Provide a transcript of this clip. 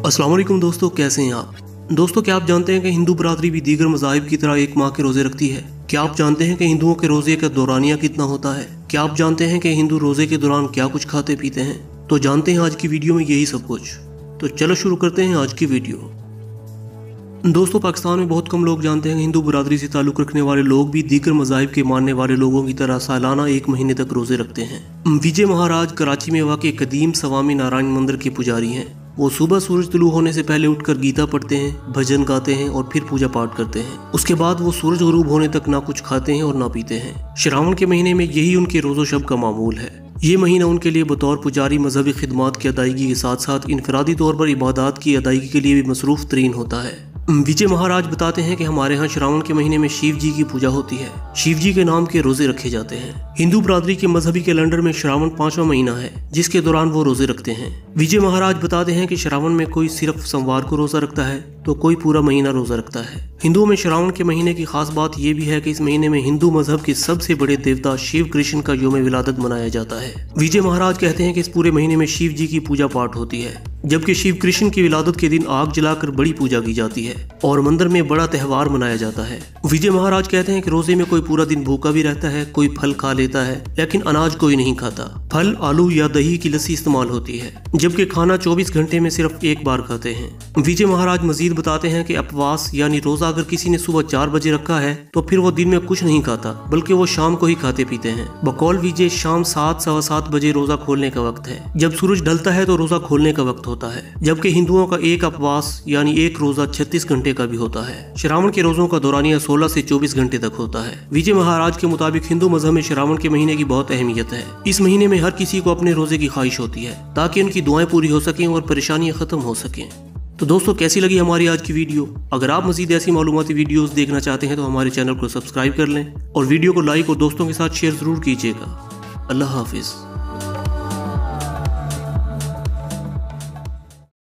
अस्सलाम वालेकुम दोस्तों, कैसे हैं आप। दोस्तों, क्या आप जानते हैं कि हिंदू बरादरी भी दीगर मज़ाहिब की तरह एक माह के रोज़े रखती है। क्या आप जानते हैं कि हिंदुओं के रोज़े का दौरानिया कितना होता है। क्या आप जानते हैं कि हिंदू रोज़े के दौरान क्या कुछ खाते पीते हैं। तो जानते हैं आज की वीडियो में यही सब कुछ। तो चलो शुरू करते हैं आज की वीडियो। दोस्तों, पाकिस्तान में बहुत कम लोग जानते हैं कि हिंदू बरादरी से ताल्लुक़ रखने वाले लोग भी दीगर मज़ाहिब के मानने वाले लोगों की तरह सालाना 1 महीने तक रोज़े रखते हैं। विजय महाराज कराची में वाक़ कदीम स्वामी नारायण मंदिर के पुजारी हैं। वो सुबह सूरज तुलू होने से पहले उठकर गीता पढ़ते हैं, भजन गाते हैं और फिर पूजा पाठ करते हैं। उसके बाद वो सूरज गुरूब होने तक ना कुछ खाते हैं और ना पीते हैं। श्रावण के महीने में यही उनके रोज़ो शब का मामूल है। ये महीना उनके लिए बतौर पुजारी मजहबी खिदमात की अदायगी के साथ साथ इनफरादी तौर पर इबादत की अदायगी के लिए भी मसरूफ़ तरीन होता है। विजय महाराज बताते हैं कि हमारे यहाँ श्रावण के महीने में शिव जी की पूजा होती है। शिव जी के नाम के रोजे रखे जाते हैं। हिंदू बरादरी के मजहबी कैलेंडर में श्रावण 5वां महीना है, जिसके दौरान वो रोजे रखते हैं। विजय महाराज बताते हैं कि श्रावण में कोई सिर्फ सोमवार को रोजा रखता है तो कोई पूरा महीना रोजा रखता है। हिंदुओं में श्रावण के महीने की खास बात यह भी है कि इस महीने में हिंदू मजहब के सबसे बड़े देवता शिव कृष्ण का यौम विलादत मनाया जाता है। विजय महाराज कहते हैं कि इस पूरे महीने में शिव जी की पूजा पाठ होती है, जबकि शिव कृष्ण की विलादत के दिन आग जलाकर बड़ी पूजा की जाती है और मंदिर में बड़ा त्यौहार मनाया जाता है। विजय महाराज कहते हैं कि रोजे में कोई पूरा दिन भूखा भी रहता है, कोई फल खा लेता है, लेकिन अनाज कोई नहीं खाता। फल, आलू या दही की लस्सी इस्तेमाल होती है, जबकि खाना 24 घंटे में सिर्फ एक बार खाते हैं। विजय महाराज मजीद बताते हैं कि उपवास यानी रोजा अगर किसी ने सुबह 4 बजे रखा है तो फिर वो दिन में कुछ नहीं खाता, बल्कि वो शाम को ही खाते पीते हैं। बकौल विजय शाम 7 सवा 7 बजे रोजा खोलने का वक्त है। जब सूरज ढलता है तो रोजा खोलने का वक्त होता है, जबकि हिंदुओं का एक उपवास यानी एक रोजा 36 घंटे का भी होता है। श्रावण के रोजों का दौरानिया 16 से 24 घंटे तक होता है। विजय महाराज के मुताबिक हिंदू मजहब में श्रावण के महीने की बहुत अहमियत है। इस महीने में हर किसी को अपने रोजे की ख्वाहिश होती है ताकि उनकी दुआएं पूरी हो सकें और परेशानियां खत्म हो सकें। तो दोस्तों, कैसी लगी हमारी आज की वीडियो। अगर आप मजीद ऐसी मालूमाती वीडियोस देखना चाहते हैं तो हमारे चैनल को सब्सक्राइब कर लें और वीडियो को लाइक और दोस्तों के साथ शेयर जरूर कीजिएगा। अल्लाह हाफिज।